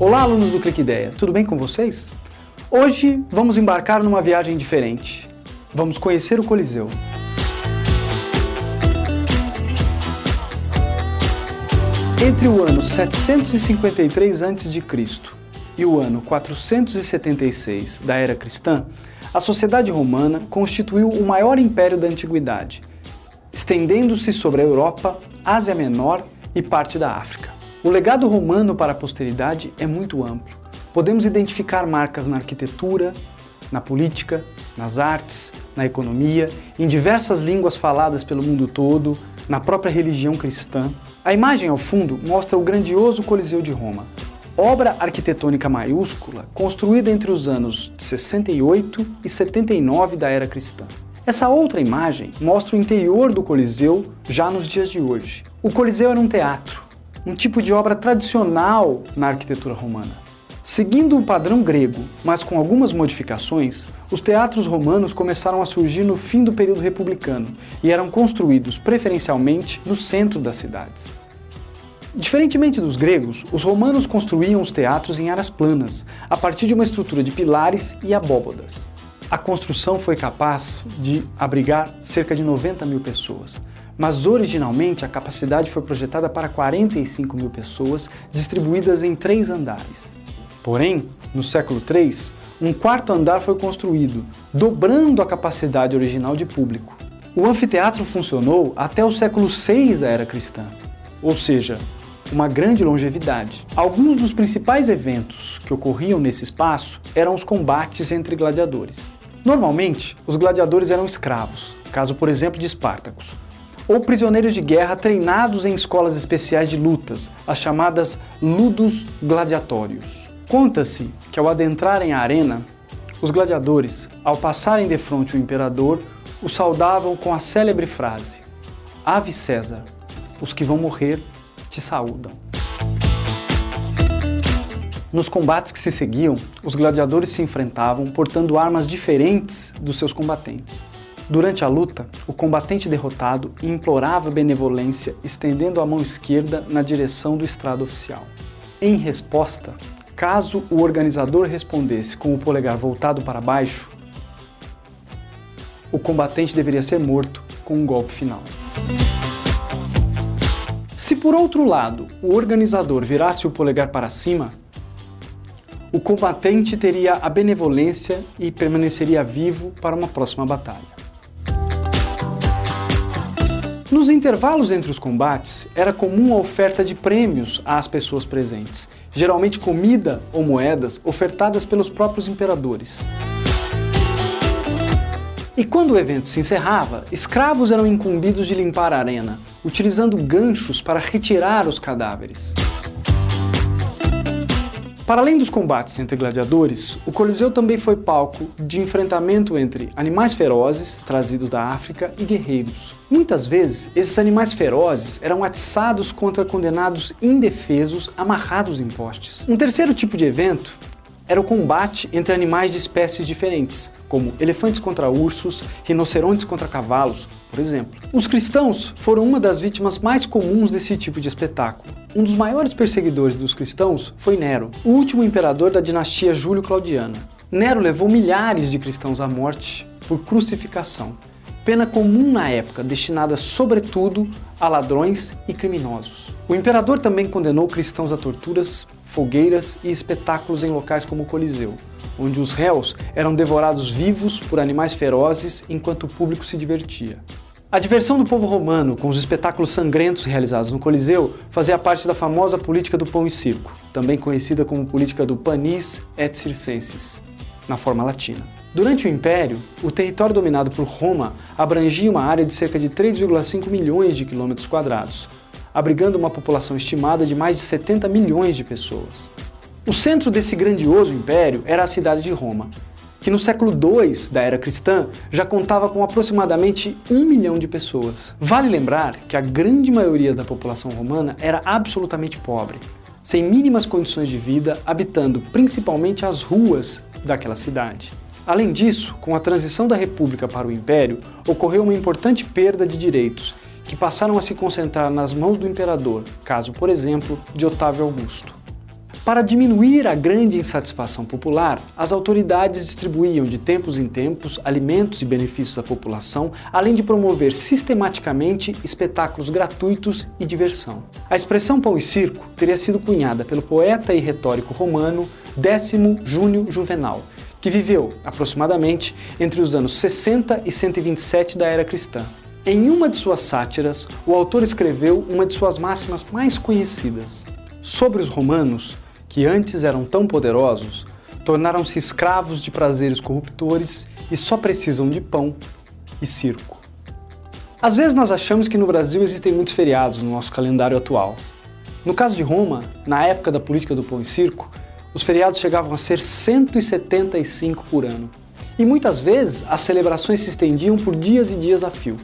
Olá, alunos do Clique Ideia, tudo bem com vocês? Hoje vamos embarcar numa viagem diferente. Vamos conhecer o Coliseu. Entre o ano 753 a.C. e o ano 476 da Era Cristã, a sociedade romana constituiu o maior império da antiguidade, estendendo-se sobre a Europa, Ásia Menor e parte da África. O legado romano para a posteridade é muito amplo. Podemos identificar marcas na arquitetura, na política, nas artes, na economia, em diversas línguas faladas pelo mundo todo, na própria religião cristã. A imagem ao fundo mostra o grandioso Coliseu de Roma, obra arquitetônica maiúscula construída entre os anos 68 e 79 da Era Cristã. Essa outra imagem mostra o interior do Coliseu já nos dias de hoje. O Coliseu era um teatro, um tipo de obra tradicional na arquitetura romana. Seguindo o padrão grego, mas com algumas modificações, os teatros romanos começaram a surgir no fim do período republicano e eram construídos preferencialmente no centro das cidades. Diferentemente dos gregos, os romanos construíam os teatros em áreas planas, a partir de uma estrutura de pilares e abóbodas. A construção foi capaz de abrigar cerca de 90 mil pessoas, mas originalmente a capacidade foi projetada para 45 mil pessoas, distribuídas em 3 andares. Porém, no século III, um 4º andar foi construído, dobrando a capacidade original de público. O anfiteatro funcionou até o século VI da Era Cristã, ou seja, uma grande longevidade. Alguns dos principais eventos que ocorriam nesse espaço eram os combates entre gladiadores. Normalmente, os gladiadores eram escravos, caso por exemplo de Espartacus, ou prisioneiros de guerra treinados em escolas especiais de lutas, as chamadas ludus gladiatórios. Conta-se que ao adentrarem a arena, os gladiadores, ao passarem defronte o imperador, o saudavam com a célebre frase: Ave César, os que vão morrer te saúdam. Nos combates que se seguiam, os gladiadores se enfrentavam portando armas diferentes dos seus combatentes. Durante a luta, o combatente derrotado implorava benevolência, estendendo a mão esquerda na direção do estrado oficial. Em resposta, caso o organizador respondesse com o polegar voltado para baixo, o combatente deveria ser morto com um golpe final. Se por outro lado o organizador virasse o polegar para cima, o combatente teria a benevolência e permaneceria vivo para uma próxima batalha. Nos intervalos entre os combates, era comum a oferta de prêmios às pessoas presentes, geralmente comida ou moedas ofertadas pelos próprios imperadores. E quando o evento se encerrava, escravos eram incumbidos de limpar a arena, utilizando ganchos para retirar os cadáveres. Para além dos combates entre gladiadores, o Coliseu também foi palco de enfrentamento entre animais ferozes, trazidos da África, e guerreiros. Muitas vezes, esses animais ferozes eram atiçados contra condenados indefesos amarrados em postes. Um terceiro tipo de evento era o combate entre animais de espécies diferentes, como elefantes contra ursos, rinocerontes contra cavalos, por exemplo. Os cristãos foram uma das vítimas mais comuns desse tipo de espetáculo. Um dos maiores perseguidores dos cristãos foi Nero, o último imperador da dinastia Júlio-Claudiana. Nero levou milhares de cristãos à morte por crucificação, pena comum na época, destinada sobretudo a ladrões e criminosos. O imperador também condenou cristãos a torturas, fogueiras e espetáculos em locais como o Coliseu, onde os réus eram devorados vivos por animais ferozes enquanto o público se divertia. A diversão do povo romano com os espetáculos sangrentos realizados no Coliseu fazia parte da famosa política do pão e circo, também conhecida como política do panis et circenses, na forma latina. Durante o Império, o território dominado por Roma abrangia uma área de cerca de 3,5 milhões de quilômetros quadrados, abrigando uma população estimada de mais de 70 milhões de pessoas. O centro desse grandioso império era a cidade de Roma, que no século II da Era Cristã já contava com aproximadamente 1 milhão de pessoas. Vale lembrar que a grande maioria da população romana era absolutamente pobre, sem mínimas condições de vida, habitando principalmente as ruas daquela cidade. Além disso, com a transição da República para o Império, ocorreu uma importante perda de direitos, que passaram a se concentrar nas mãos do imperador, caso, por exemplo, de Otávio Augusto. Para diminuir a grande insatisfação popular, as autoridades distribuíam de tempos em tempos alimentos e benefícios à população, além de promover sistematicamente espetáculos gratuitos e diversão. A expressão pão e circo teria sido cunhada pelo poeta e retórico romano Décimo Júnio Juvenal, que viveu aproximadamente entre os anos 60 e 127 da era cristã. Em uma de suas sátiras, o autor escreveu uma de suas máximas mais conhecidas. Sobre os romanos, que antes eram tão poderosos, tornaram-se escravos de prazeres corruptores e só precisam de pão e circo. Às vezes nós achamos que no Brasil existem muitos feriados no nosso calendário atual. No caso de Roma, na época da política do pão e circo, os feriados chegavam a ser 175 por ano. E muitas vezes as celebrações se estendiam por dias e dias a fio.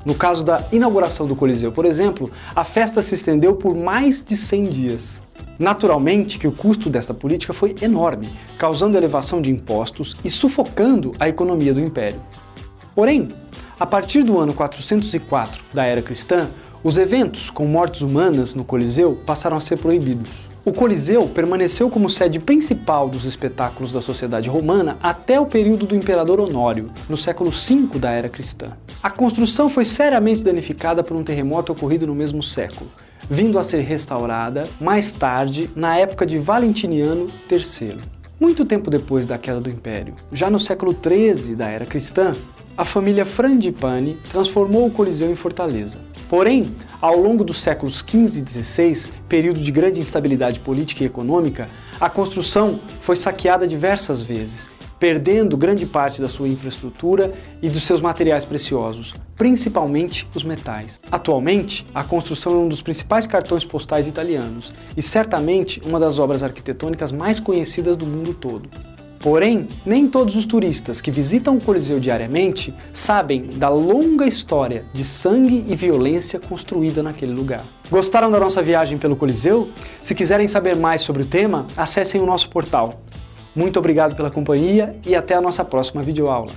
No caso da inauguração do Coliseu, por exemplo, a festa se estendeu por mais de 100 dias. Naturalmente que o custo desta política foi enorme, causando elevação de impostos e sufocando a economia do Império. Porém, a partir do ano 404 da era cristã, os eventos com mortes humanas no Coliseu passaram a ser proibidos. O Coliseu permaneceu como sede principal dos espetáculos da sociedade romana até o período do imperador Honório, no século V da era cristã. A construção foi seriamente danificada por um terremoto ocorrido no mesmo século, vindo a ser restaurada mais tarde, na época de Valentiniano III. Muito tempo depois da queda do Império, já no século XIII da era cristã, a família Frangipane transformou o Coliseu em fortaleza. Porém, ao longo dos séculos XV e XVI, período de grande instabilidade política e econômica, a construção foi saqueada diversas vezes, perdendo grande parte da sua infraestrutura e dos seus materiais preciosos, principalmente os metais. Atualmente, a construção é um dos principais cartões postais italianos e certamente uma das obras arquitetônicas mais conhecidas do mundo todo. Porém, nem todos os turistas que visitam o Coliseu diariamente sabem da longa história de sangue e violência construída naquele lugar. Gostaram da nossa viagem pelo Coliseu? Se quiserem saber mais sobre o tema, acessem o nosso portal. Muito obrigado pela companhia e até a nossa próxima videoaula.